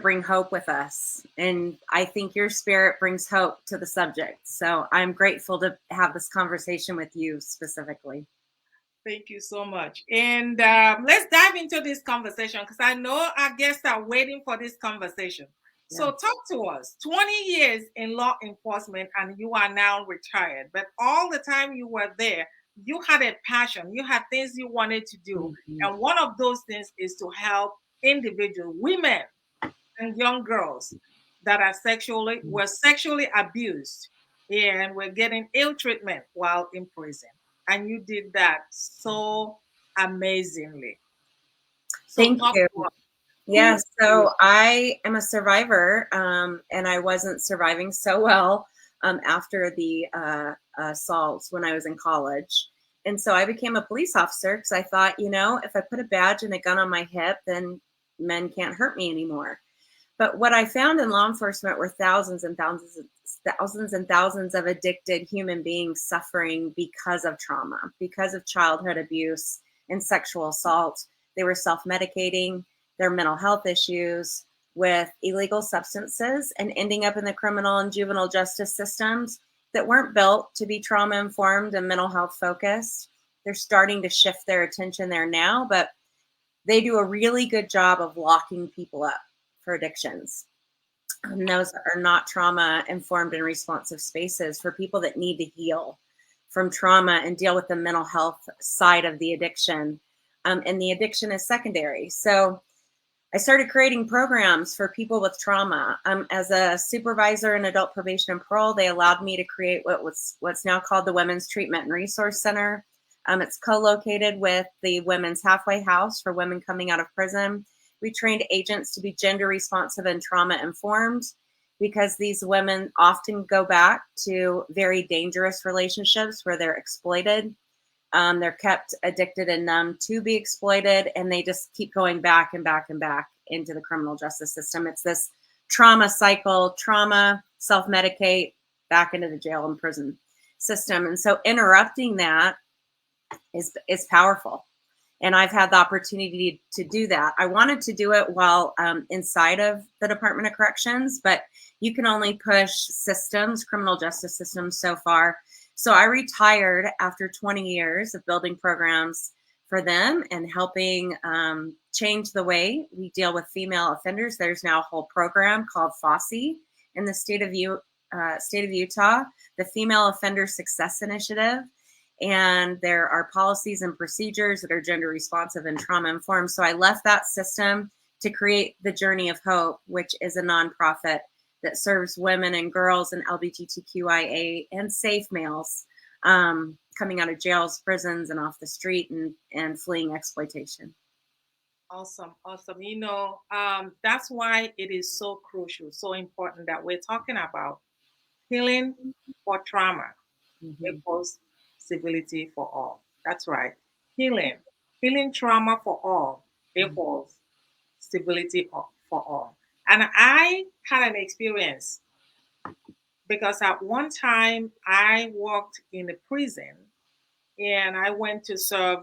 bring hope with us. And I think your spirit brings hope to the subject. So I'm grateful to have this conversation with you specifically. Thank you so much. And let's dive into this conversation because I know our guests are waiting for this conversation. So talk to us. 20 years in law enforcement and you are now retired, but all the time you were there, you had a passion, you had things you wanted to do. Mm-hmm. And one of those things is to help individual women and young girls that are were sexually abused and were getting ill treatment while in prison. And you did that so amazingly. So Thank talk you. to us. Who Yeah, so I am a survivor, and I wasn't surviving so well after the assaults when I was in college. And so I became a police officer because I thought, if I put a badge and a gun on my hip, then men can't hurt me anymore. But what I found in law enforcement were thousands and thousands of addicted human beings suffering because of trauma, because of childhood abuse and sexual assault. They were self-medicating their mental health issues with illegal substances and ending up in the criminal and juvenile justice systems that weren't built to be trauma informed and mental health focused. They're starting to shift their attention there now, but they do a really good job of locking people up for addictions. And those are not trauma informed and responsive spaces for people that need to heal from trauma and deal with the mental health side of the addiction. And the addiction is secondary. So I started creating programs for people with trauma. As a supervisor in adult probation and parole, they allowed me to create what's now called the Women's Treatment and Resource Center. It's co-located with the Women's Halfway House for women coming out of prison. We trained agents to be gender responsive and trauma informed because these women often go back to very dangerous relationships where they're exploited. They're kept addicted and numb to be exploited, and they just keep going back and back and back into the criminal justice system. It's this trauma cycle, trauma, self-medicate, back into the jail and prison system. And so interrupting that is powerful. And I've had the opportunity to do that. I wanted to do it while inside of the Department of Corrections, but you can only push systems, criminal justice systems so far. So I retired after 20 years of building programs for them and helping change the way we deal with female offenders. There's now a whole program called FOSSI in the state of Utah, the Female Offender Success Initiative. And there are policies and procedures that are gender responsive and trauma informed. So I left that system to create the Journey of Hope, which is a nonprofit that serves women and girls and LGBTQIA and safe males coming out of jails, prisons, and off the street and fleeing exploitation. Awesome, awesome. That's why it is so crucial, so important that we're talking about healing for trauma Mm-hmm. equals civility for all. That's right. Healing, healing trauma for all equals civility for all. And I had an experience because at one time I worked in a prison and I went to serve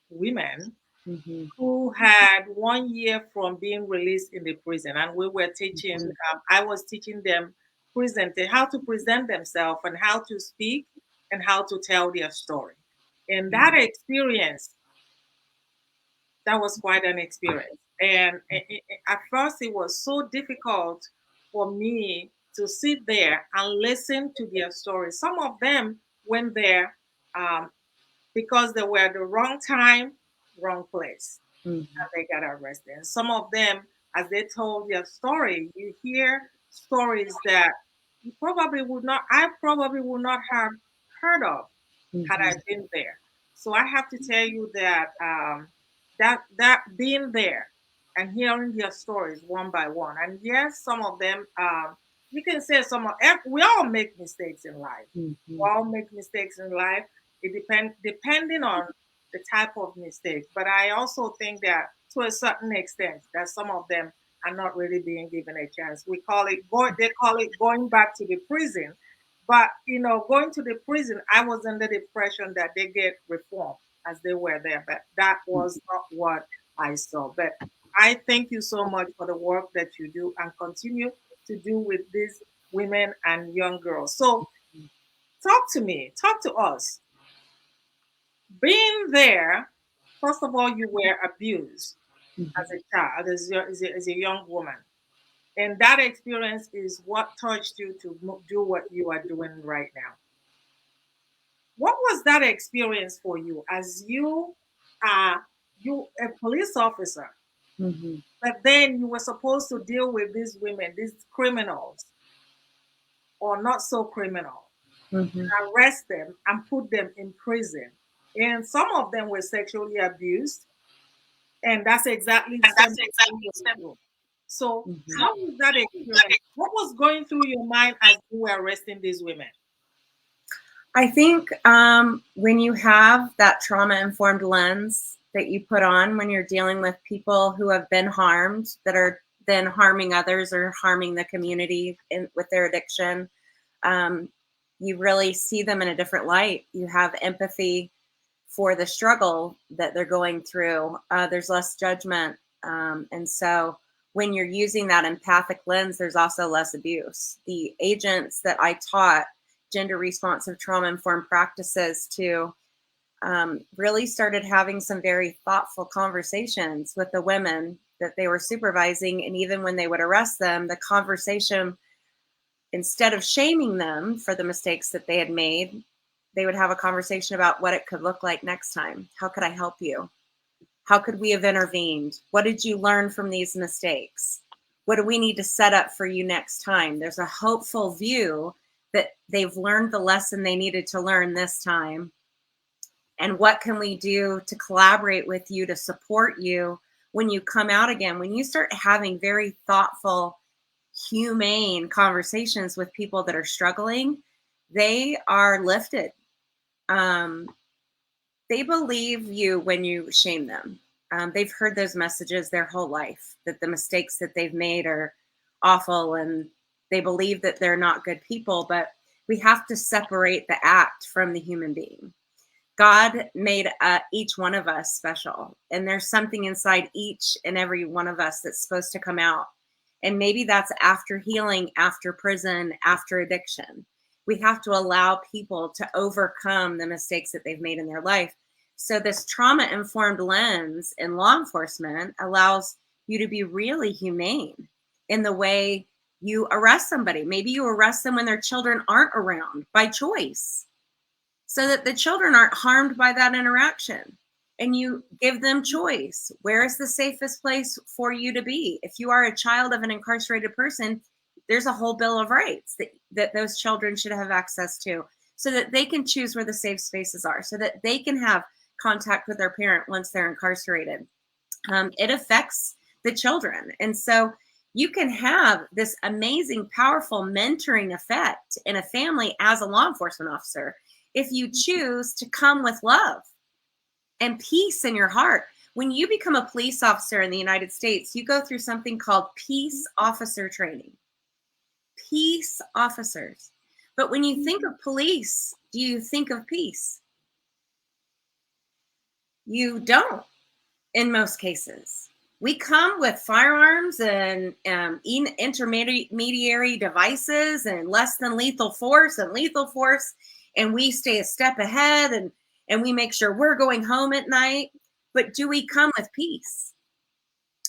women Mm-hmm. who had 1 year from being released in the prison, and we were teaching. I was teaching them how to present themselves and how to speak and how to tell their story. And that experience, that was quite an experience. And at first, it was so difficult for me to sit there and listen to their stories. Some of them went there um, because they were at the wrong time, wrong place, Mm-hmm. and they got arrested. And some of them, as they told their story, you hear stories that I probably would not have heard of had I Mm-hmm. been there. So I have to tell you that that being there and hearing their stories one by one, and yes, some of them, you can say we all make mistakes in life. Mm-hmm. We all make mistakes in life. It depending on the type of mistakes. But I also think that to a certain extent, that some of them are not really being given a chance. They call it going back to the prison. But going to the prison, I was under the impression that they get reformed as they were there, but that was not what I saw. But I thank you so much for the work that you do and continue to do with these women and young girls. So, talk to us. Being there, first of all, you were abused as a child, as a young woman. And that experience is what touched you to do what you are doing right now. What was that experience for you as are you a police officer, Mm-hmm. but then you were supposed to deal with these women, these criminals, or not so criminal, Mm-hmm. arrest them and put them in prison. And some of them were sexually abused, and that's exactly the same thing you went through. So, Mm-hmm. what was that experience? What was going through your mind as you were arresting these women? I think when you have that trauma informed lens that you put on when you're dealing with people who have been harmed, that are then harming others or harming the community with their addiction, um, you really see them in a different light. You have empathy for the struggle that they're going through. There's less judgment. And so when you're using that empathic lens, there's also less abuse. The agents that I taught gender responsive trauma informed practices to really started having some very thoughtful conversations with the women that they were supervising. And even when they would arrest them, the conversation, instead of shaming them for the mistakes that they had made, they would have a conversation about what it could look like next time. How could I help you? How could we have intervened? What did you learn from these mistakes? What do we need to set up for you next time? There's a hopeful view that they've learned the lesson they needed to learn this time. And what can we do to collaborate with you to support you when you come out again? When you start having very thoughtful, humane conversations with people that are struggling, they are lifted. Um, they believe you when you shame them. They've heard those messages their whole life, that the mistakes that they've made are awful, and they believe that they're not good people. But we have to separate the act from the human being. God made each one of us special, and there's something inside each and every one of us that's supposed to come out. And maybe that's after healing, after prison, after addiction. We have to allow people to overcome the mistakes that they've made in their life. So, this trauma informed lens in law enforcement allows you to be really humane in the way you arrest somebody. Maybe you arrest them when their children aren't around by choice, so that the children aren't harmed by that interaction. And you give them choice. Where is the safest place for you to be? If you are a child of an incarcerated person, there's a whole bill of rights that those children should have access to, so that they can choose where the safe spaces are, so that they can have contact with their parent once they're incarcerated. It affects the children. And so you can have this amazing, powerful mentoring effect in a family as a law enforcement officer if you choose to come with love and peace in your heart. When you become a police officer in the United States, you go through something called peace officer training. Peace officers. But when you think of police, do you think of peace? You don't, in most cases. We come with firearms and intermediary devices and less than lethal force and lethal force, and we stay a step ahead, and we make sure we're going home at night. But do we come with peace?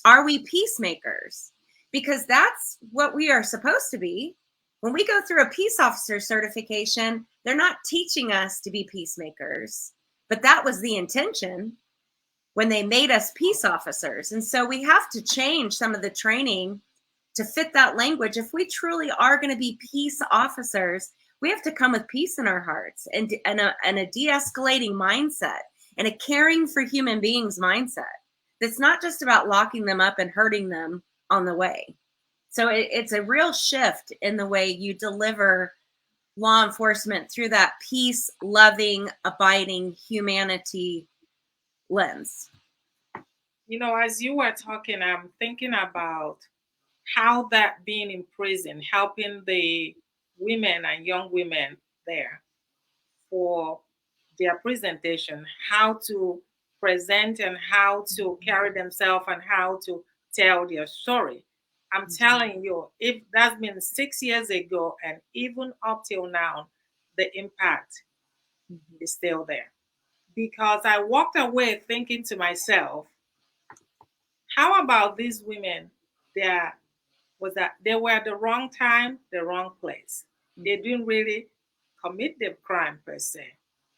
Are we peacemakers? Because that's what we are supposed to be. When we go through a peace officer certification, they're not teaching us to be peacemakers, but that was the intention when they made us peace officers. And so we have to change some of the training to fit that language. If we truly are going to be peace officers, we have to come with peace in our hearts and a de-escalating mindset and a caring for human beings mindset. That's not just about locking them up and hurting them on the way. So it's a real shift in the way you deliver law enforcement through that peace, loving, abiding humanity lens. You know, as you were talking, I'm thinking about how that being in prison, helping the women and young women there for their presentation, how to present and how to carry themselves and how to tell their story. I'm telling you, if that's been 6 years ago and even up till now, the impact is still there. Because I walked away thinking to myself, how about these women? There was that they were at the wrong time, the wrong place. They didn't really commit the crime per se,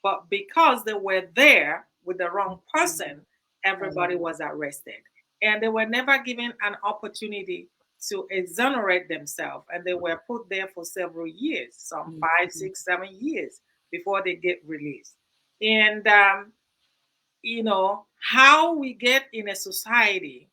but because they were there with the wrong person, everybody was arrested, and they were never given an opportunity to exonerate themselves, and they were put there for several years, some 5, 6, 7 years before they get released. And how we get in a society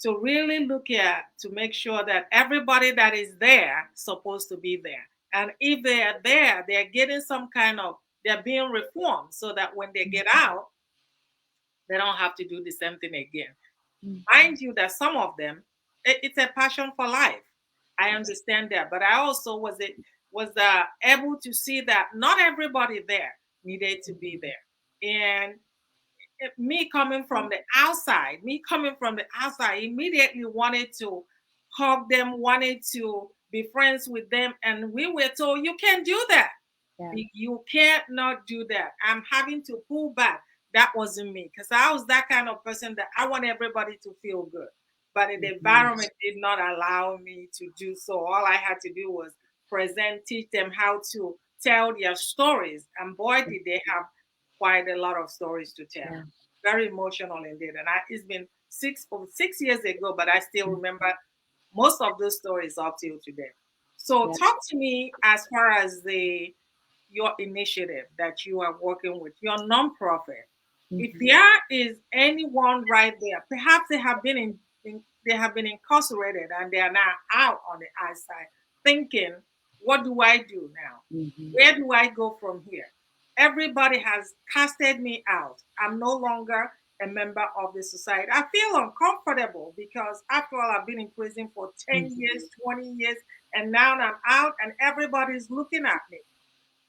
to really look at to make sure that everybody that is there supposed to be there, and if they are there, they're getting some kind of, they're being reformed so that when they get out, they don't have to do the same thing again. Mind you that some of them, it's a passion for life. I understand that, but I also was able to see that not everybody there needed to be there. And me coming from the outside, immediately wanted to hug them, wanted to be friends with them. And we were told, you can't do that. Yeah. You can't not do that. I'm having to pull back. That wasn't me, because I was that kind of person that I want everybody to feel good. But the environment did not allow me to do so. All I had to do was present, teach them how to tell their stories. And boy, did they have quite a lot of stories to tell. Yeah. Very emotional indeed. And it's been 6 years ago, but I still remember most of those stories up till today. So Yeah. talk to me as far as your initiative that you are working with, your nonprofit. If there is anyone right there, perhaps they have been incarcerated and they are now out on the outside thinking, what do I do now? Where do I go from here? Everybody has casted me out. I'm no longer a member of the society. I feel uncomfortable because after all, I've been in prison for 10 years, 20 years, and now I'm out and everybody's looking at me.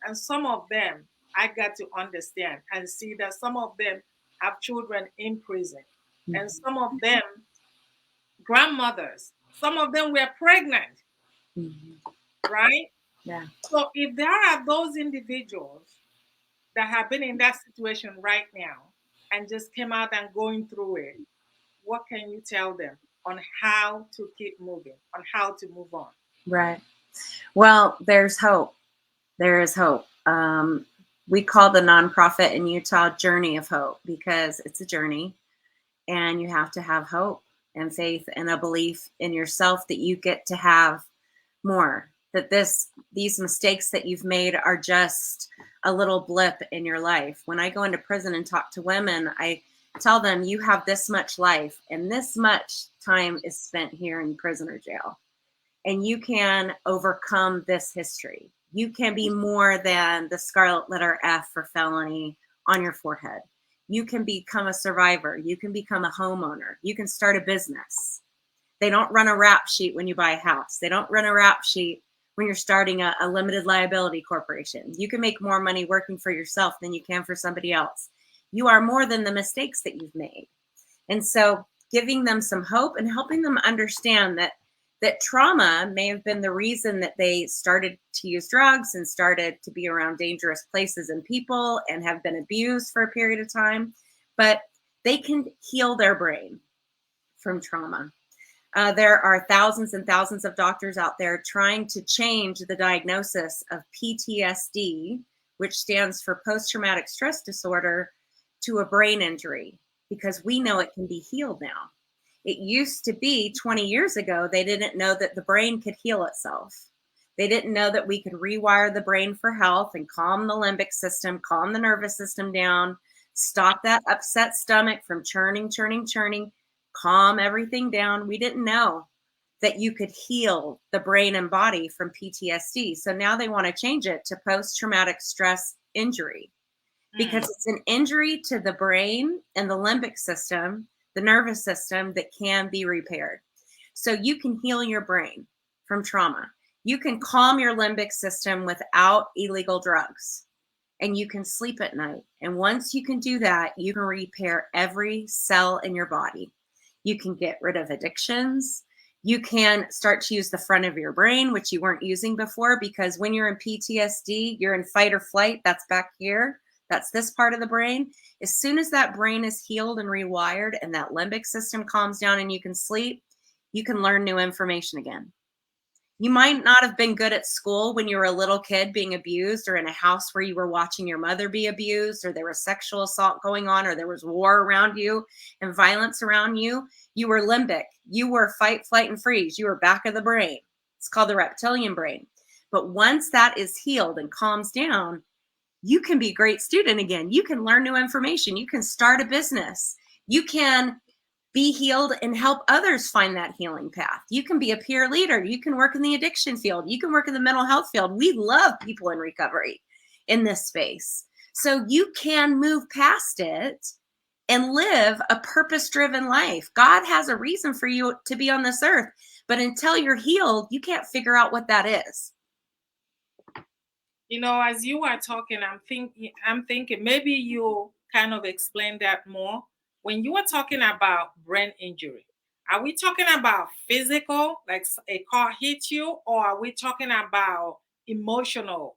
And some of them, I got to understand and see that some of them have children in prison. And some of them, grandmothers, some of them were pregnant, right? Yeah. So if there are those individuals that have been in that situation right now and just came out and going through it, what can you tell them on how to keep moving, on how to move on? Right. Well, there's hope. There is hope. We call the nonprofit in Utah Journey of Hope because it's a journey and you have to have hope and faith and a belief in yourself that you get to have more, that these mistakes that you've made are just a little blip in your life. When I go into prison and talk to women, I tell them you have this much life and this much time is spent here in prison or jail. And you can overcome this history. You can be more than the scarlet letter F for felony on your forehead. You can become a survivor. You can become a homeowner. You can start a business. They don't run a rap sheet when you buy a house. They don't run a rap sheet when you're starting a limited liability corporation. You can make more money working for yourself than you can for somebody else. You are more than the mistakes that you've made. And so giving them some hope and helping them understand that trauma may have been the reason that they started to use drugs and started to be around dangerous places and people and have been abused for a period of time, but they can heal their brain from trauma. There are thousands and thousands of doctors out there trying to change the diagnosis of PTSD, which stands for post-traumatic stress disorder, to a brain injury, because we know it can be healed now. It used to be 20 years ago, they didn't know that the brain could heal itself. They didn't know that we could rewire the brain for health and calm the limbic system, calm the nervous system down, stop that upset stomach from churning, calm everything down. We didn't know that you could heal the brain and body from PTSD. So now they want to change it to post-traumatic stress injury because it's an injury to the brain and the limbic system, the nervous system, that can be repaired. So you can heal your brain from trauma. You can calm your limbic system without illegal drugs, and you can sleep at night. And once you can do that, you can repair every cell in your body. You can get rid of addictions. You can start to use the front of your brain, which you weren't using before, because when you're in PTSD, you're in fight or flight. That's back here. That's this part of the brain. As soon as that brain is healed and rewired and that limbic system calms down and you can sleep, you can learn new information again. You might not have been good at school when you were a little kid being abused, or in a house where you were watching your mother be abused, or there was sexual assault going on, or there was war around you and violence around you. You were limbic. You were fight, flight, and freeze. You were back of the brain. It's called the reptilian brain. But once that is healed and calms down, you can be a great student again. You can learn new information. You can start a business. You can be healed and help others find that healing path. You can be a peer leader. You can work in the addiction field. You can work in the mental health field. We love people in recovery in this space. So you can move past it and live a purpose-driven life. God has a reason for you to be on this earth, but until you're healed, you can't figure out what that is. As you are talking, I'm thinking maybe you kind of explain that more. When you were talking about brain injury, are we talking about physical, like a car hit you, or are we talking about emotional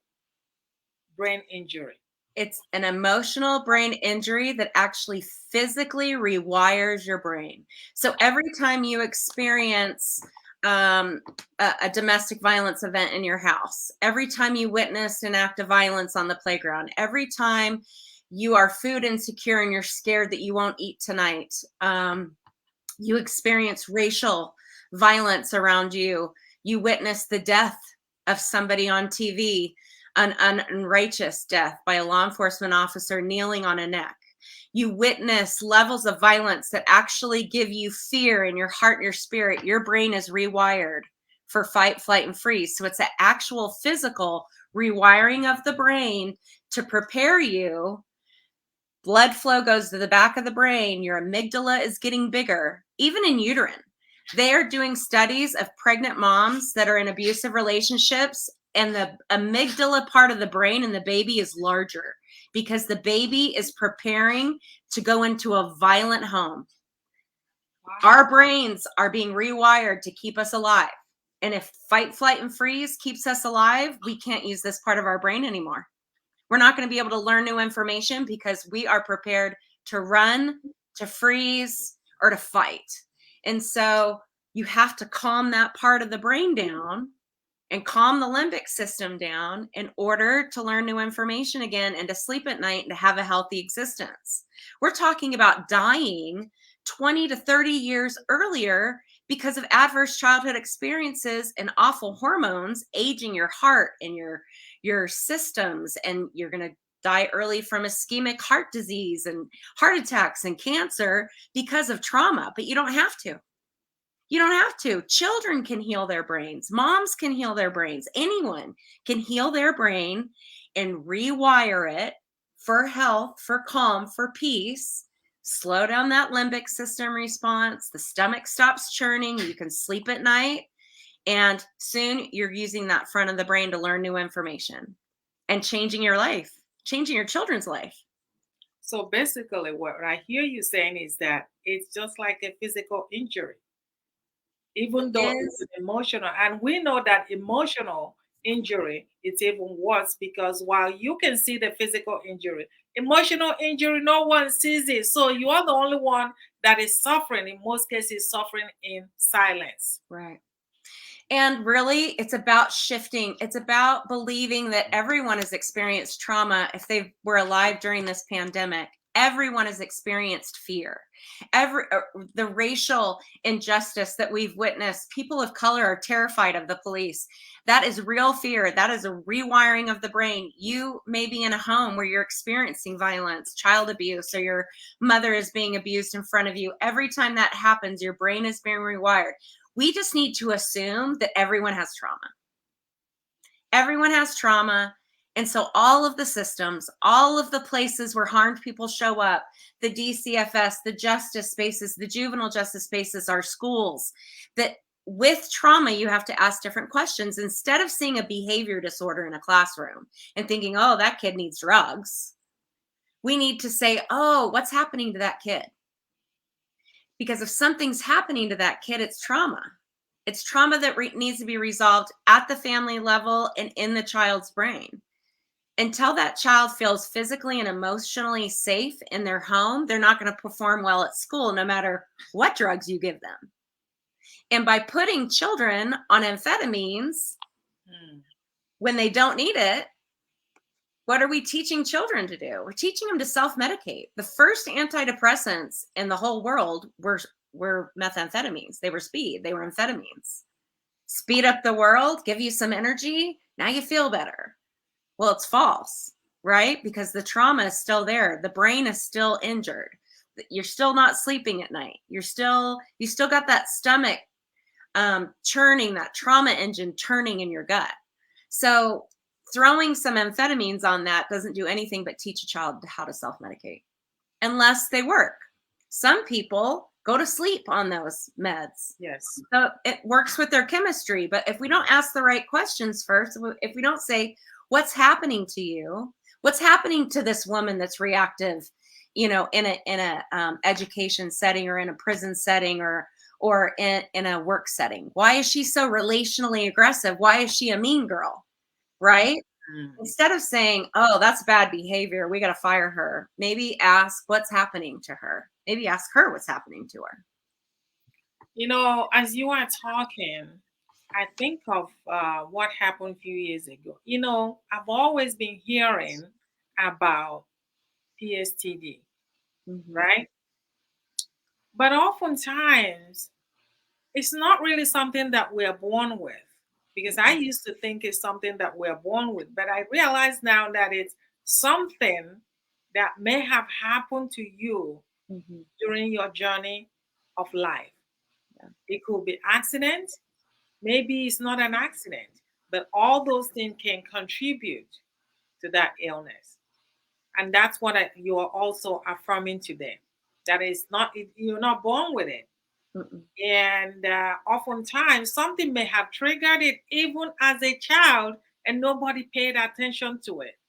brain injury? It's an emotional brain injury that actually physically rewires your brain. So every time you experience a domestic violence event in your house, every time you witnessed an act of violence on the playground, every time you are food insecure and you're scared that you won't eat tonight, you experience racial violence around you, you witness the death of somebody on TV, an unrighteous death by a law enforcement officer kneeling on a neck. You witness levels of violence that actually give you fear in your heart and your spirit. Your brain is rewired for fight, flight, and freeze. So it's an actual physical rewiring of the brain to prepare you. Blood flow goes to the back of the brain. Your amygdala is getting bigger, even in uterine. They are doing studies of pregnant moms that are in abusive relationships, and the amygdala part of the brain in the baby is larger because the baby is preparing to go into a violent home. Wow. Our brains are being rewired to keep us alive. And if fight, flight, and freeze keeps us alive, we can't use this part of our brain anymore. We're not going to be able to learn new information because we are prepared to run, to freeze, or to fight. And so you have to calm that part of the brain down and calm the limbic system down in order to learn new information again and to sleep at night and to have a healthy existence. We're talking about dying 20 to 30 years earlier because of adverse childhood experiences and awful hormones aging your heart and your systems, and you're going to die early from ischemic heart disease and heart attacks and cancer because of trauma, but you don't have to. You don't have to. Children can heal their brains. Moms can heal their brains. Anyone can heal their brain and rewire it for health, for calm, for peace. Slow down that limbic system response. The stomach stops churning. You can sleep at night. And soon you're using that front of the brain to learn new information and changing your life, changing your children's life. So basically, what I hear you saying is that it's just like a physical injury, even though it's emotional. And we know that emotional injury is even worse, because while you can see the physical injury, emotional injury, no one sees it. So you are the only one that is suffering, in most cases, suffering in silence. Right. And really, it's about shifting. It's about believing that everyone has experienced trauma. If they were alive during this pandemic, everyone has experienced fear. The racial injustice that we've witnessed, people of color are terrified of the police. That is real fear. That is a rewiring of the brain. You may be in a home where you're experiencing violence, child abuse, or your mother is being abused in front of you. Every time that happens, your brain is being rewired. We just need to assume that everyone has trauma. Everyone has trauma. And so all of the systems, all of the places where harmed people show up, the DCFS, the justice spaces, the juvenile justice spaces, our schools, that with trauma, you have to ask different questions. Instead of seeing a behavior disorder in a classroom and thinking, oh, that kid needs drugs, we need to say, oh, what's happening to that kid? Because if something's happening to that kid, it's trauma. It's trauma that needs to be resolved at the family level and in the child's brain. Until that child feels physically and emotionally safe in their home, they're not going to perform well at school, no matter what drugs you give them. And by putting children on amphetamines when they don't need it, what are we teaching children to do? We're teaching them to self-medicate. The first antidepressants in the whole world were methamphetamines. They were speed. They were amphetamines. Speed up the world, give you some energy. Now you feel better. Well, it's false, right? Because the trauma is still there. The brain is still injured. You're still not sleeping at night. You still got that stomach churning, that trauma engine churning in your gut. So throwing some amphetamines on that doesn't do anything but teach a child how to self-medicate, unless they work. Some people go to sleep on those meds. Yes. So it works with their chemistry. But if we don't ask the right questions first, if we don't say, what's happening to you? What's happening to this woman that's reactive, in a education setting or in a prison setting or in a work setting? Why is she so relationally aggressive? Why is she a mean girl? Right? Instead of saying, oh, that's bad behavior, we got to fire her, maybe ask what's happening to her. Maybe ask her what's happening to her. As you are talking, I think of what happened a few years ago. I've always been hearing about PSTD, right? But oftentimes, it's not really something that we're born with, because I used to think it's something that we're born with. But I realize now that it's something that may have happened to you during your journey of life. Yeah. It could be accident. Maybe it's not an accident, but all those things can contribute to that illness. And that's what you are also affirming today. That is not, you're not born with it. And oftentimes something may have triggered it even as a child and nobody paid attention to it.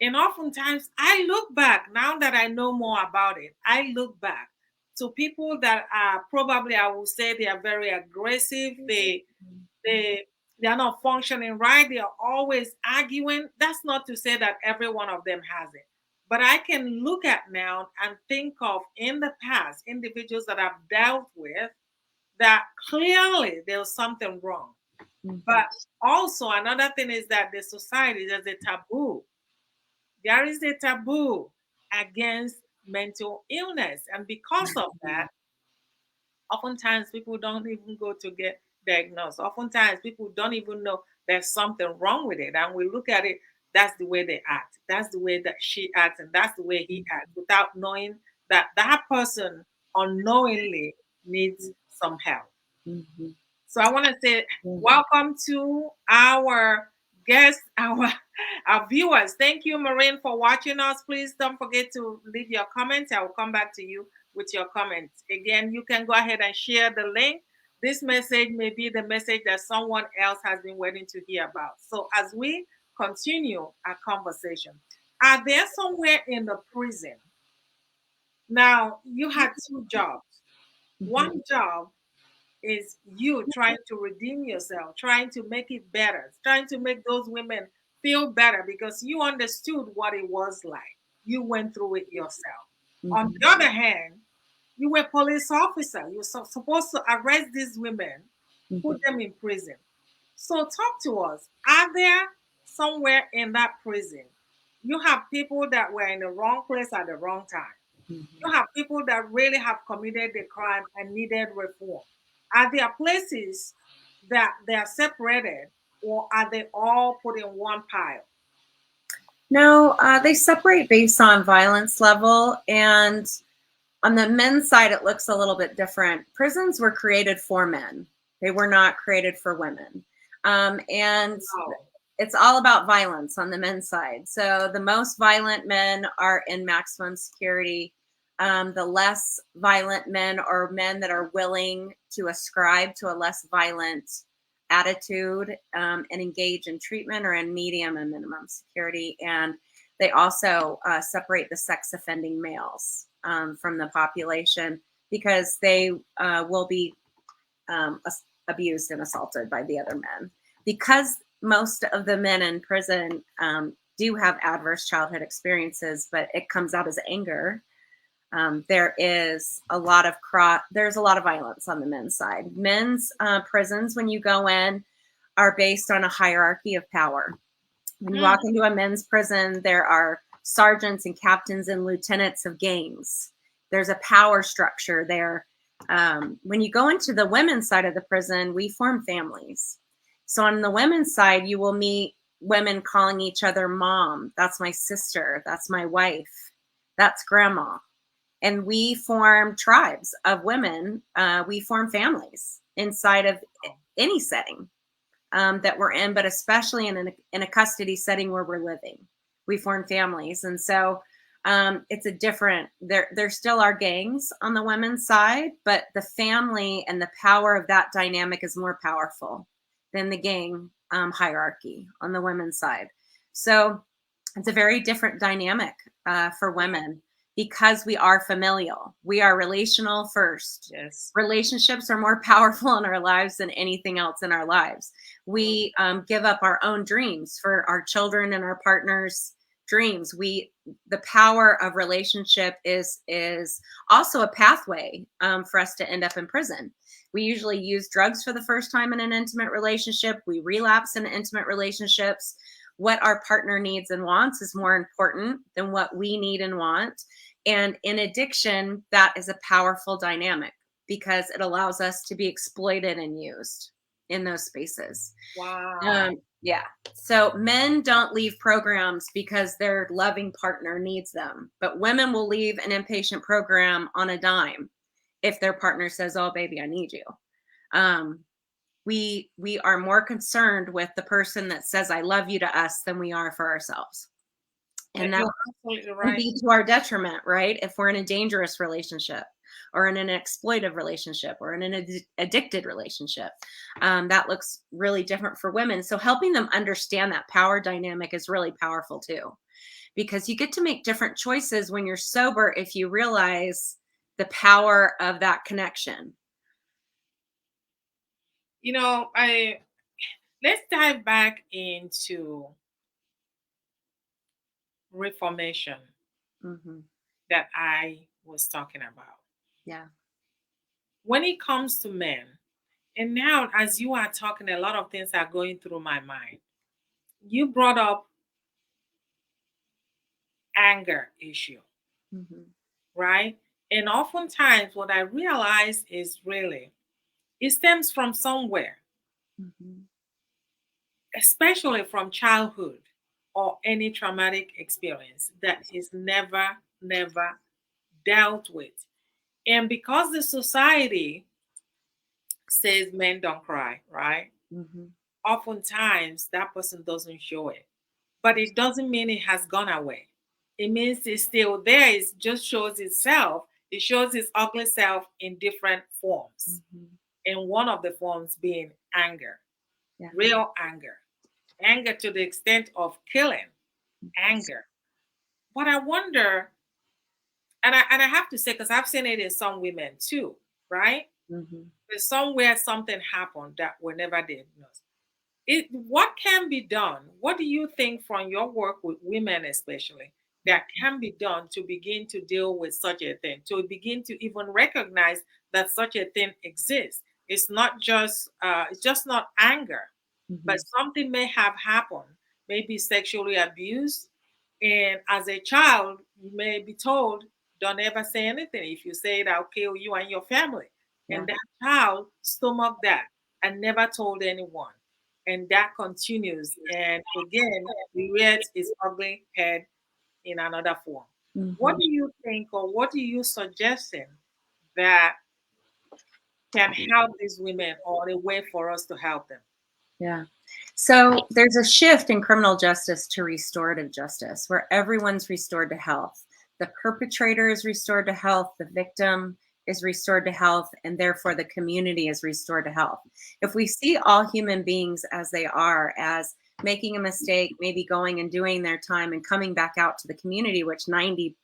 And oftentimes I look back, now that I know more about it, I look back to people that are probably, I will say, they are very aggressive. They're not functioning right. They are always arguing. That's not to say that every one of them has it. But I can look at now and think of in the past individuals that I've dealt with that clearly there was something wrong. But also another thing is that the society, there's a taboo. There is a taboo against mental illness. And because of that, oftentimes people don't even go to get diagnosed. Oftentimes people don't even know there's something wrong with it. And we look at it, that's the way they act. That's the way that she acts, and that's the way he acts, without knowing that that person unknowingly needs some help. So I want to say welcome to our guests, our viewers. Thank you, Maureen, for watching us. Please don't forget to leave your comments. I will come back to you with your comments. Again, you can go ahead and share the link. This message may be the message that someone else has been waiting to hear about. So as we continue our conversation, are there somewhere in the prison? Now, you had two jobs. One job is you trying to redeem yourself, trying to make it better, trying to make those women feel better because you understood what it was like. You went through it yourself. On the other hand, you were a police officer. You're supposed to arrest these women, put them in prison. So talk to us. Are there somewhere in that prison, you have people that were in the wrong place at the wrong time? You have people that really have committed the crime and needed reform. Are there places that they are separated, or are they all put in one pile? No, they separate based on violence level. And on the men's side, it looks a little bit different. Prisons were created for men. They were not created for women. And it's all about violence on the men's side. So the most violent men are in maximum security. The less violent men are men that are willing to ascribe to a less violent attitude and engage in treatment or in medium and minimum security. And they also separate the sex offending males from the population because they will be abused and assaulted by the other men. Because most of the men in prison do have adverse childhood experiences, but it comes out as anger. There's a lot of violence on the men's side. Men's prisons, when you go in, are based on a hierarchy of power. When you walk into a men's prison, there are sergeants and captains and lieutenants of gangs. There's a power structure there. When you go into the women's side of the prison, we form families. So on the women's side, you will meet women calling each other mom. That's my sister. That's my wife. That's grandma. And we form tribes of women. We form families inside of any setting that we're in, but especially in a custody setting where we're living. We form families. And so it's a different, there still are gangs on the women's side, but the family and the power of that dynamic is more powerful than the gang hierarchy on the women's side. So it's a very different dynamic for women because we are familial. We are relational first. Yes. Relationships are more powerful in our lives than anything else in our lives. We give up our own dreams for our children and our partners' dreams. The power of relationship is also a pathway for us to end up in prison. We usually use drugs for the first time in an intimate relationship. We relapse in intimate relationships. What our partner needs and wants is more important than what we need and want. And in addiction, that is a powerful dynamic because it allows us to be exploited and used in those spaces. Wow. Yeah. So men don't leave programs because their loving partner needs them, but women will leave an inpatient program on a dime if their partner says, "Oh, baby, I need you." We are more concerned with the person that says, "I love you" to us than we are for ourselves. And that You're absolutely can right. be to our detriment, right? If we're in a dangerous relationship or in an exploitive relationship or in an addicted relationship, that looks really different for women. So helping them understand that power dynamic is really powerful too, because you get to make different choices when you're sober if you realize the power of that connection. Let's dive back into reformation Mm-hmm. that I was talking about. Yeah. When it comes to men, and now as you are talking, a lot of things are going through my mind. You brought up anger issue, Mm-hmm. right? And oftentimes what I realize is really it stems from somewhere, Mm-hmm. especially from childhood or any traumatic experience that is never dealt with. And because the society says men don't cry, right? Mm-hmm. Oftentimes that person doesn't show it. But it doesn't mean it has gone away. It means it's still there. It just shows itself. It shows its ugly self in different forms. Mm-hmm. And one of the forms being anger, Yeah. real anger, anger to the extent of killing, anger. But I wonder, and I have to say, because I've seen it in some women too, right? Mm-hmm. There's somewhere something happened that were never diagnosed. What can be done? What do you think from your work with women, especially, that can be done to begin to deal with such a thing, to begin to even recognize that such a thing exists? It's just not anger, Mm-hmm. but something may have happened, maybe sexually abused. And as a child, you may be told, don't ever say anything. If you say it, I'll kill you and your family. Yeah. And that child stomached that and never told anyone. And that continues. And again, we reared its ugly head in another form. What Mm-hmm. do you think, or what are you suggesting that can help these women, or a way for us to help them? Yeah. So there's a shift in criminal justice to restorative justice where everyone's restored to health. The perpetrator is restored to health, the victim is restored to health, and therefore the community is restored to health. If we see all human beings as they are, as making a mistake, maybe going and doing their time and coming back out to the community, which 99%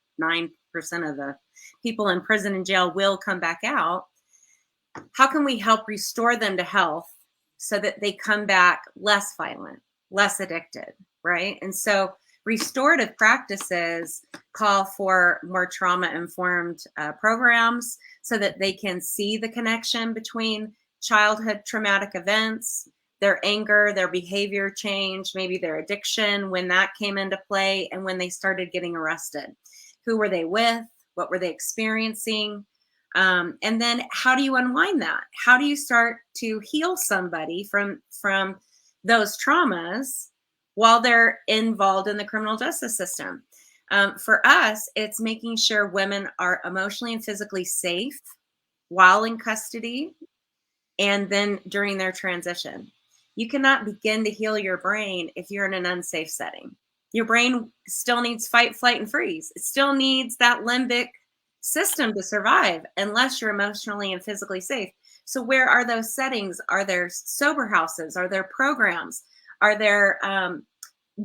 of the people in prison and jail will come back out. How can we help restore them to health so that they come back less violent, less addicted, right? And so restorative practices call for more trauma-informed programs so that they can see the connection between childhood traumatic events, their anger, their behavior change, maybe their addiction, when that came into play, and when they started getting arrested. Who were they with? What were they experiencing? And then how do you unwind that? How do you start to heal somebody from those traumas while they're involved in the criminal justice system? For us, it's making sure women are emotionally and physically safe while in custody and then during their transition. You cannot begin to heal your brain if you're in an unsafe setting. Your brain still needs fight, flight, and freeze. It still needs that limbic system to survive unless you're emotionally and physically safe. So where are those settings? Are there sober houses? Are there programs? Are there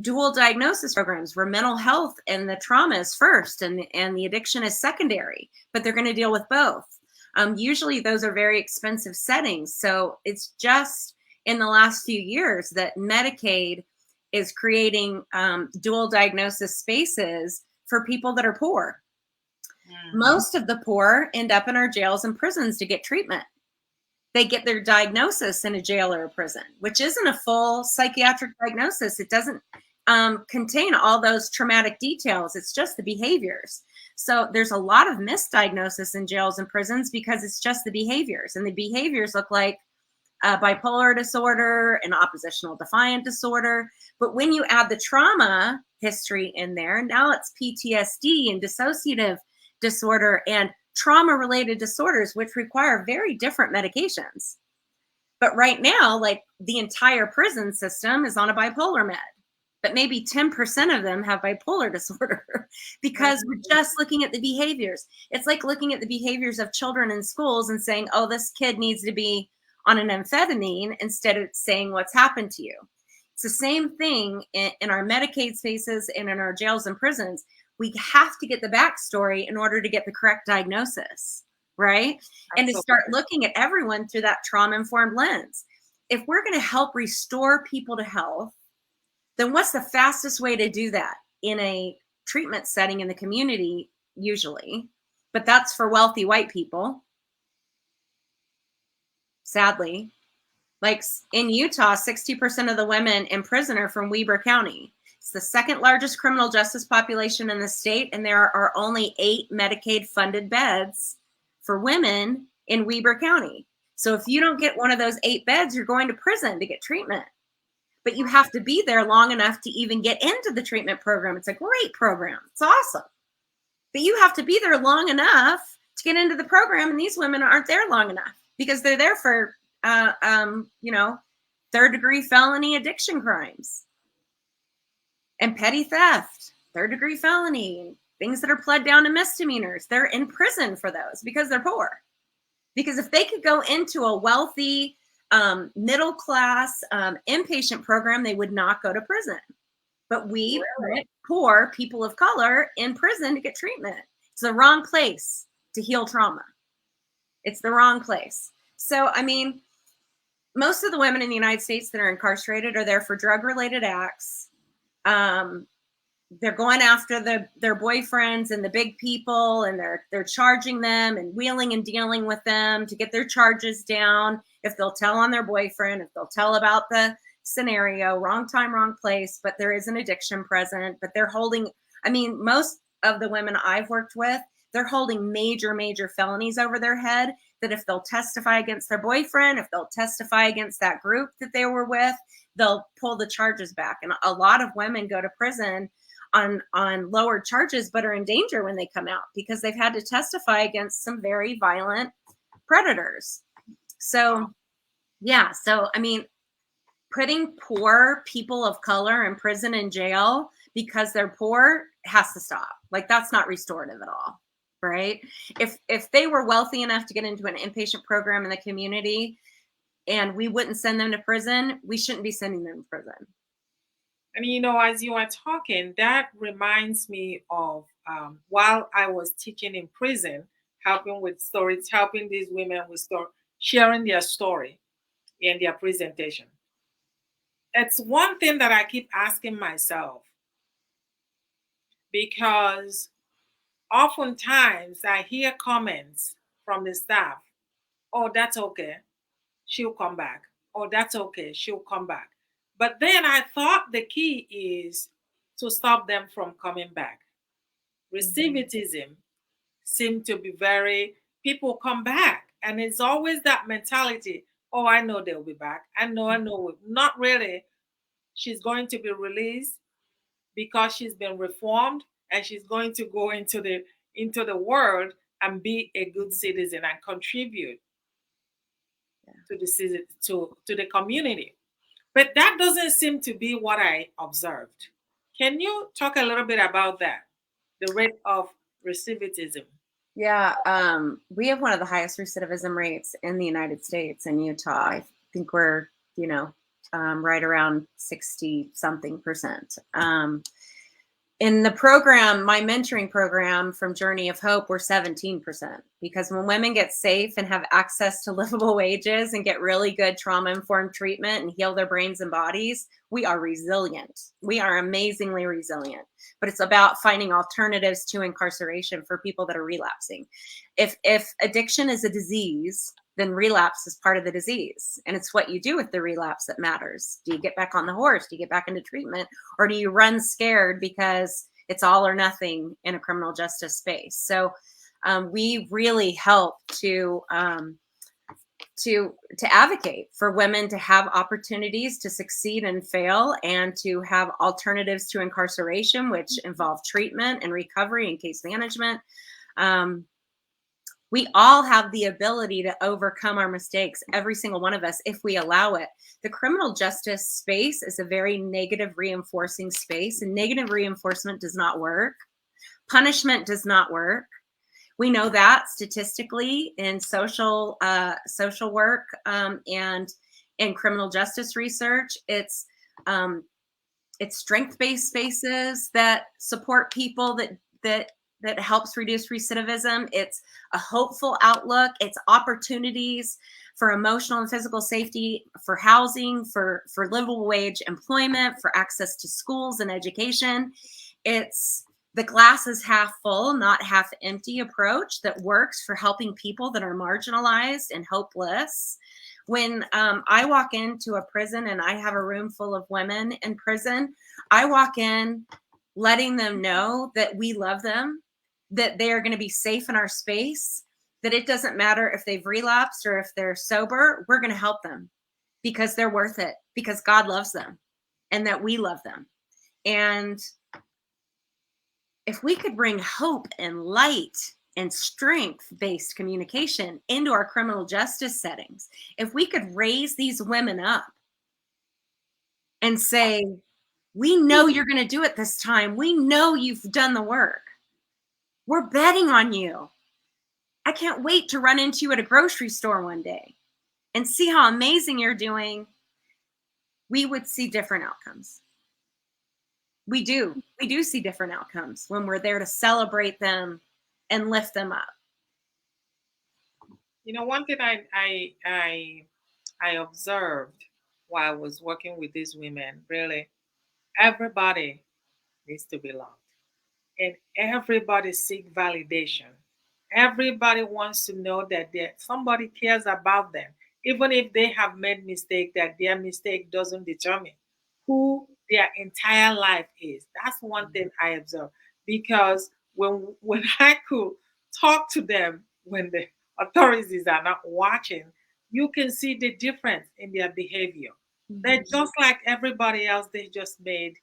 dual diagnosis programs where mental health and the trauma is first and the addiction is secondary, but they're going to deal with both? Usually those are very expensive settings. So it's just in the last few years that Medicaid is creating dual diagnosis spaces for people that are poor. Most of the poor end up in our jails and prisons to get treatment. They get their diagnosis in a jail or a prison, which isn't a full psychiatric diagnosis. It doesn't contain all those traumatic details. It's just the behaviors. So there's a lot of misdiagnosis in jails and prisons because it's just the behaviors. And the behaviors look like bipolar disorder and oppositional defiant disorder. But when you add the trauma history in there, now it's PTSD and dissociative disorder and trauma-related disorders, which require very different medications. But right now, like the entire prison system is on a bipolar med, but maybe 10% of them have bipolar disorder because we're just looking at the behaviors. It's like looking at the behaviors of children in schools and saying, oh, this kid needs to be on an amphetamine instead of saying what's happened to you. It's the same thing in our Medicaid spaces and in our jails and prisons. We have to get the backstory in order to get the correct diagnosis, right? And to start looking at everyone through that trauma-informed lens. If we're going to help restore people to health, then what's the fastest way to do that? In a treatment setting in the community, usually, but that's for wealthy white people. Sadly, like in Utah, 60% of the women in prison are from Weber County. It's the second largest criminal justice population in the state, and there are only 8 Medicaid-funded beds for women in Weber County. So if you don't get one of those 8 beds, you're going to prison to get treatment. But you have to be there long enough to even get into the treatment program. It's a great program. It's awesome. But you have to be there long enough to get into the program, and these women aren't there long enough because they're there for, third-degree felony addiction crimes and petty theft, third-degree felony, things that are pled down to misdemeanors. They're in prison for those because they're poor. Because if they could go into a wealthy, middle-class inpatient program, they would not go to prison. But we put poor people of color in prison to get treatment. It's the wrong place to heal trauma. It's the wrong place. So, I mean, most of the women in the United States that are incarcerated are there for drug-related acts. They're going after their boyfriends and the big people, and they're charging them and wheeling and dealing with them to get their charges down. If they'll tell on their boyfriend, if they'll tell about the scenario, wrong time, wrong place, but there is an addiction present. But they're holding, I mean, most of the women I've worked with, they're holding major, major felonies over their head that if they'll testify against their boyfriend, if they'll testify against that group that they were with, they'll pull the charges back. And a lot of women go to prison on lower charges, but are in danger when they come out because they've had to testify against some very violent predators. So, yeah. So, I mean, putting poor people of color in prison and jail because they're poor has to stop. Like, that's not restorative at all, right? If they were wealthy enough to get into an inpatient program in the community and we wouldn't send them to prison, we shouldn't be sending them to prison. And as you are talking, that reminds me of while I was teaching in prison, helping with stories, helping these women with story, sharing their story in their presentation. It's one thing that I keep asking myself because oftentimes I hear comments from the staff, oh, that's okay, she'll come back. Oh, that's okay, she'll come back. But then I thought the key is to stop them from coming back. Recidivism seemed to be very, people come back. And it's always that mentality, oh, I know they'll be back. I know. Not really. She's going to be released because she's been reformed and she's going to go into the world and be a good citizen and contribute to the community. But that doesn't seem to be what I observed. Can you talk a little bit about that? The rate of recidivism. Yeah, we have one of the highest recidivism rates in the United States in Utah. I think we're, right around 60 something percent. In the program, my mentoring program from Journey of Hope, we're 17%, because when women get safe and have access to livable wages and get really good trauma-informed treatment and heal their brains and bodies, we are resilient. We are amazingly resilient. But it's about finding alternatives to incarceration for people that are relapsing. If addiction is a disease, then relapse is part of the disease. And it's what you do with the relapse that matters. Do you get back on the horse? Do you get back into treatment? Or do you run scared because it's all or nothing in a criminal justice space? So we really help to advocate for women to have opportunities to succeed and fail, and to have alternatives to incarceration, which involve treatment and recovery and case management. We all have the ability to overcome our mistakes, every single one of us, if we allow it. The criminal justice space is a very negative reinforcing space, and negative reinforcement does not work. Punishment does not work. We know that statistically in social work and in criminal justice research. It's strength-based spaces that support people, that helps reduce recidivism. It's a hopeful outlook. It's opportunities for emotional and physical safety, for housing, for livable wage employment, for access to schools and education. It's the glass is half full, not half empty approach that works for helping people that are marginalized and hopeless. When I walk into a prison and I have a room full of women in prison, I walk in letting them know that we love them, that they are going to be safe in our space, that it doesn't matter if they've relapsed or if they're sober, we're going to help them because they're worth it, because God loves them and that we love them. And if we could bring hope and light and strength-based communication into our criminal justice settings, if we could raise these women up and say, we know you're going to do it this time. We know you've done the work. We're betting on you. I can't wait to run into you at a grocery store one day and see how amazing you're doing. We would see different outcomes. We do see different outcomes when we're there to celebrate them and lift them up. One thing I observed while I was working with these women, really, everybody needs to be loved. And everybody seek validation. Everybody wants to know that somebody cares about them, even if they have made mistake. That their mistake doesn't determine who their entire life is. That's one thing I observe, because when I could talk to them when the authorities are not watching, you can see the difference in their behavior. They're just like everybody else. They just made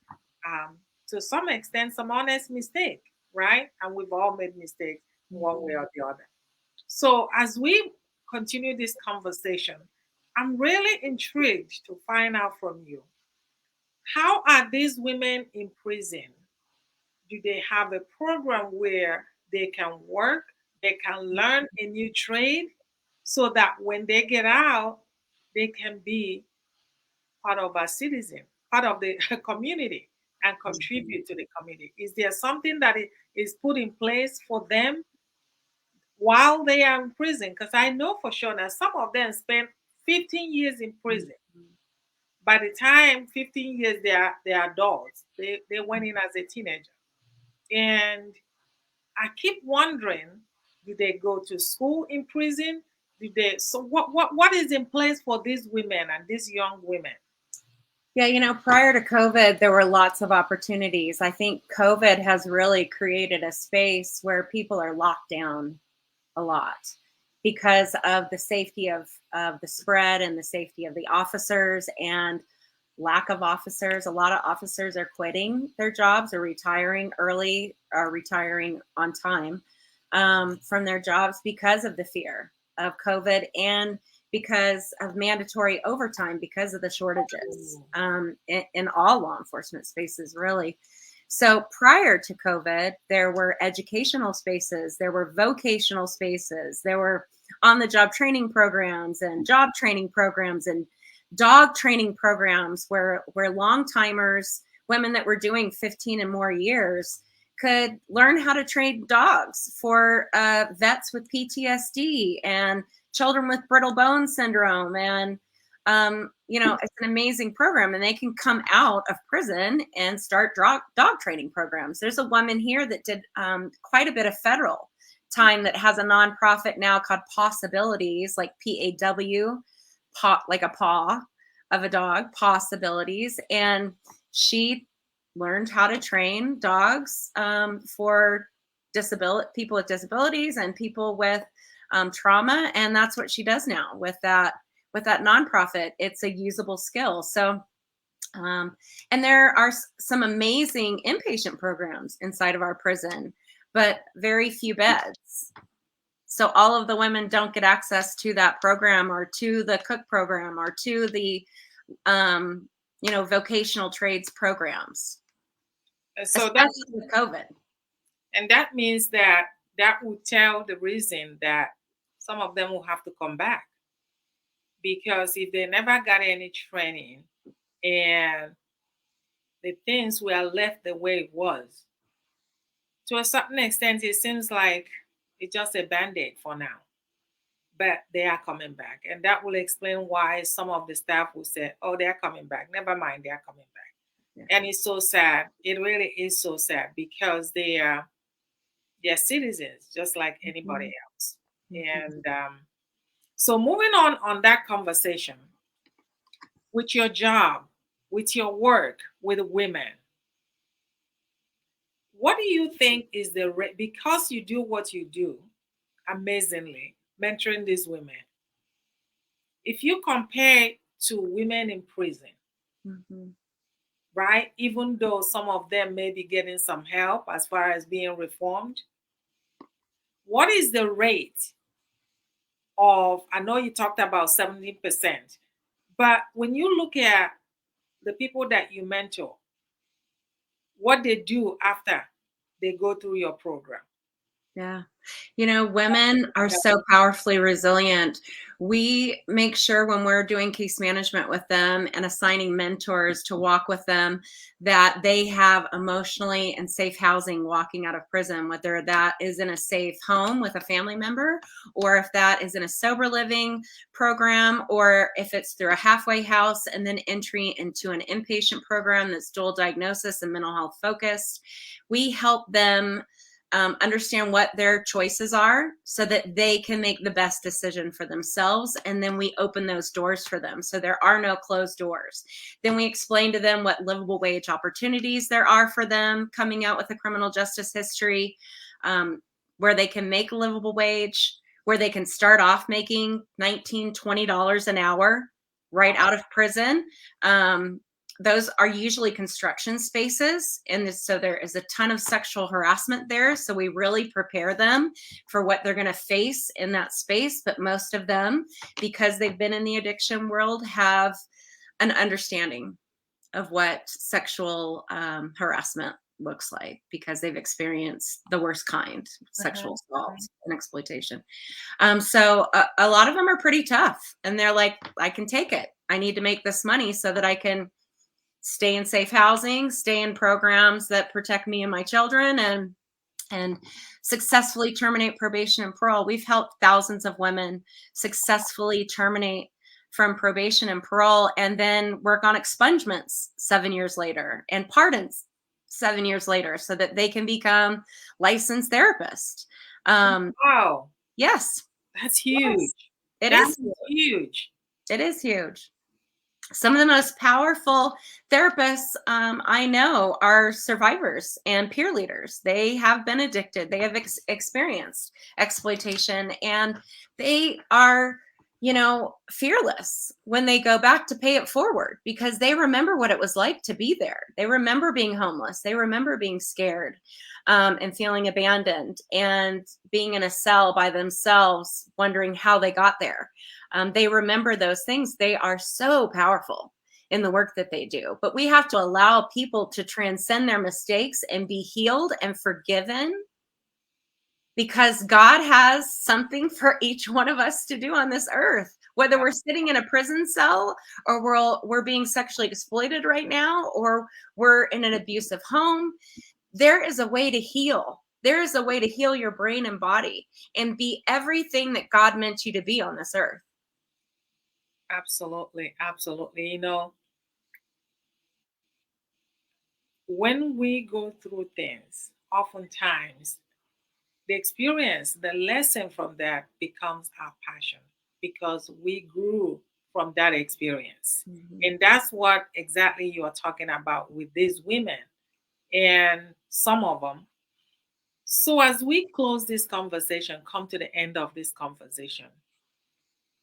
to some extent some honest mistake, right? And we've all made mistakes one way or the other. So as we continue this conversation, I'm really intrigued to find out from you, how are these women in prison? Do they have a program where they can work, they can learn a new trade, so that when they get out, they can be part of our citizen, part of the community, and contribute to the community? Is there something that is put in place for them while they are in prison, because I know for sure that some of them spent 15 years in prison. By the time 15 years they are adults, they went in as a teenager. And I keep wondering, did they go to school in prison? Did they, so what is in place for these women and these young women? Yeah, prior to COVID, there were lots of opportunities. I think COVID has really created a space where people are locked down a lot because of the safety of the spread and the safety of the officers and lack of officers. A lot of officers are quitting their jobs or retiring early or retiring on time from their jobs because of the fear of COVID and because of mandatory overtime because of the shortages in all law enforcement spaces, really. So prior to COVID, there were educational spaces, there were vocational spaces, there were on the job training programs and job training programs and dog training programs where long timers, women that were doing 15 and more years, could learn how to train dogs for vets with PTSD and children with brittle bone syndrome. And it's an amazing program, and they can come out of prison and start dog training programs. There's a woman here that did quite a bit of federal time that has a nonprofit now called Possibilities, like PAW, like a paw of a dog, Possibilities. And she learned how to train dogs for people with disabilities and people with trauma. And that's what she does now with that nonprofit. It's a usable skill. So, and there are some amazing inpatient programs inside of our prison, but very few beds. So all of the women don't get access to that program or to the cook program or to the, vocational trades programs. So especially with COVID. And that means that would tell the reason that some of them will have to come back. Because if they never got any training and the things were left the way it was, to a certain extent, it seems like it's just a band-aid for now. But they are coming back. And that will explain why some of the staff will say, oh, they're coming back. Never mind, they're coming back. Yeah. And it's so sad. It really is so sad because they're citizens just like anybody else. And so moving on that conversation, with your job, with your work with women, what do you think is the because you do what you do amazingly, mentoring these women, if you compare to women in prison, right, even though some of them may be getting some help as far as being reformed, what is the rate of, I know you talked about 70%, but when you look at the people that you mentor, what they do after they go through your program? Yeah. Women are so powerfully resilient. We make sure when we're doing case management with them and assigning mentors to walk with them that they have emotionally and safe housing walking out of prison, whether that is in a safe home with a family member, or if that is in a sober living program, or if it's through a halfway house and then entry into an inpatient program that's dual diagnosis and mental health focused. We help them understand what their choices are so that they can make the best decision for themselves. And then we open those doors for them. So there are no closed doors. Then we explain to them what livable wage opportunities there are for them coming out with a criminal justice history, where they can make a livable wage, where they can start off making $19, $20 an hour right out of prison. Those are usually construction spaces. And so there is a ton of sexual harassment there. So we really prepare them for what they're going to face in that space. But most of them, because they've been in the addiction world, have an understanding of what sexual harassment looks like because they've experienced the worst kind, sexual assault and exploitation. So a lot of them are pretty tough. And they're like, I can take it. I need to make this money so that I can stay in safe housing, stay in programs that protect me and my children, and and successfully terminate probation and parole. We've helped thousands of women successfully terminate from probation and parole, and then work on expungements 7 years later and pardons 7 years later, so that they can become licensed therapists. Wow, Yes, that's yes, huge. it That is is huge. it is huge. Some of the most powerful therapists I know are survivors and peer leaders. They have been addicted. They have experienced exploitation, and they are, fearless when they go back to pay it forward, because they remember what it was like to be there. They remember being homeless. They remember being scared, and feeling abandoned, and being in a cell by themselves, wondering how they got there. They remember those things. They are so powerful in the work that they do. But we have to allow people to transcend their mistakes and be healed and forgiven, because God has something for each one of us to do on this earth. Whether we're sitting in a prison cell, or we're being sexually exploited right now, or we're in an abusive home, there is a way to heal. There is a way to heal your brain and body and be everything that God meant you to be on this earth. Absolutely, absolutely. When we go through things, oftentimes the experience, the lesson from that becomes our passion, because we grew from that experience. Mhm. And that's what exactly you are talking about with these women and some of them. So, as we close this conversation, come to the end of this conversation,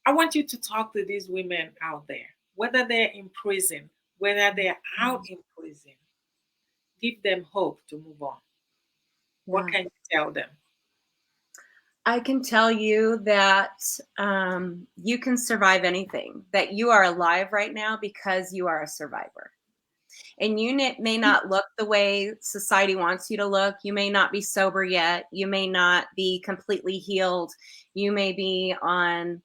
I want you to talk to these women out there, whether they're in prison, whether they're out in prison. Give them hope to move on. What Yeah. can you tell them? I can tell you that you can survive anything, that you are alive right now because you are a survivor. And you may not look the way society wants you to look. You may not be sober yet. You may not be completely healed. You may be on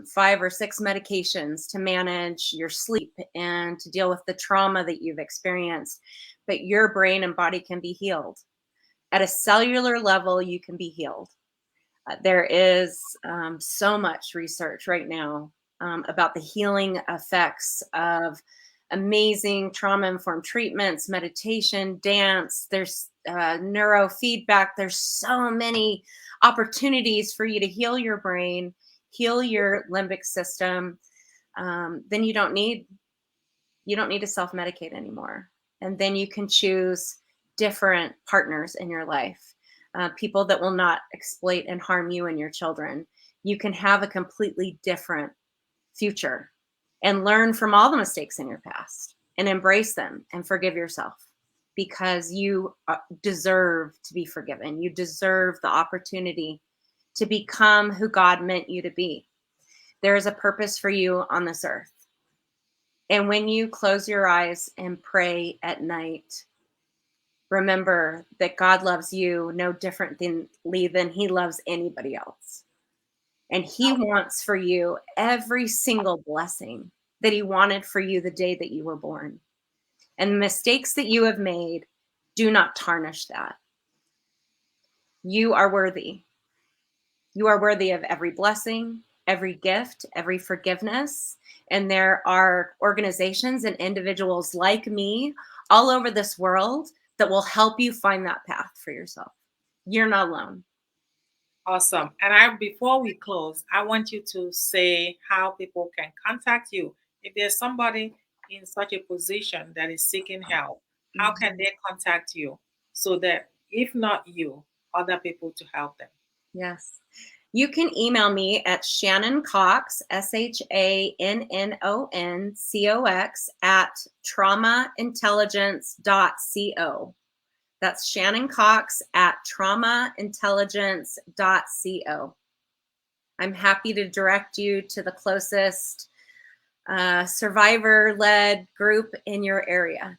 5 or 6 medications to manage your sleep and to deal with the trauma that you've experienced. But your brain and body can be healed. At a cellular level, you can be healed. There is so much research right now about the healing effects of amazing trauma-informed treatments, meditation, dance. There's neurofeedback. There's so many opportunities for you to heal your brain, heal your limbic system. Then you don't need to self-medicate anymore. And then you can choose different partners in your life, people that will not exploit and harm you and your children. You can have a completely different future and learn from all the mistakes in your past and embrace them and forgive yourself, because you deserve to be forgiven. You deserve the opportunity to become who God meant you to be. There is a purpose for you on this earth. And when you close your eyes and pray at night, remember that God loves you no differently than he loves anybody else. And he wants for you every single blessing that he wanted for you the day that you were born. And the mistakes that you have made do not tarnish that. You are worthy. You are worthy of every blessing, every gift, every forgiveness. And there are organizations and individuals like me all over this world that will help you find that path for yourself. You're not alone. Awesome. And before we close, I want you to say how people can contact you. If there's somebody in such a position that is seeking help, how can they contact you so that if not you, other people to help them? Yes. You can email me at Shannon Cox, ShannonCox at traumaintelligence.co. That's Shannon Cox at traumaintelligence.co. I'm happy to direct you to the closest survivor-led group in your area.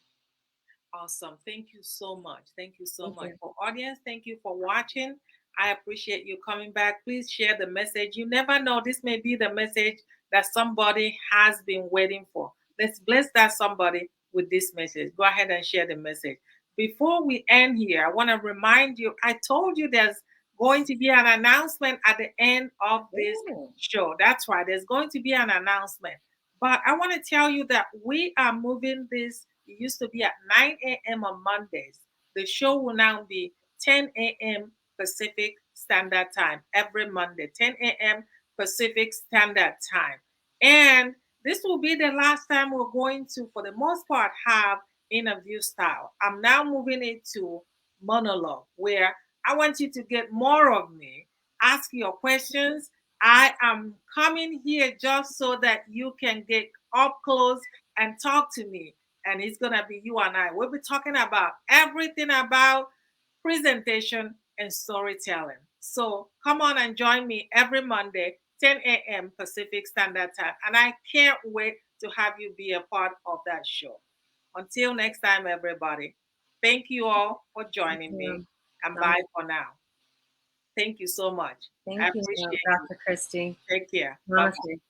Awesome. Thank you so much. Thank you so Thank much. you. For audience, thank you for watching. I appreciate you coming back. Please share the message. You never know, this may be the message that somebody has been waiting for. Let's bless that somebody with this message. Go ahead and share the message. before we end here, I want to remind you, I told you there's going to be an announcement at the end of this Ooh. show. That's right, there's going to be an announcement. But I want to tell you that we are moving this. It used to be at 9 a.m. on Mondays. The show will now be 10 a.m. Pacific Standard Time every Monday, 10 a.m. Pacific Standard Time. And this will be the last time we're going to, for the most part, have interview style. I'm now moving it to monologue, where I want you to get more of me, ask your questions. I am coming here just so that you can get up close and talk to me. And it's going to be you and I. We'll be talking about everything about presentation and storytelling. So come on and join me every Monday, 10 a.m. Pacific Standard Time. And I can't wait to have you be a part of that show. Until next time, everybody, thank you all for joining me. Yeah. And bye for now. Thank you so much. I Thank you, appreciate you. Dr. Christie. Take care. Bye. Namaste.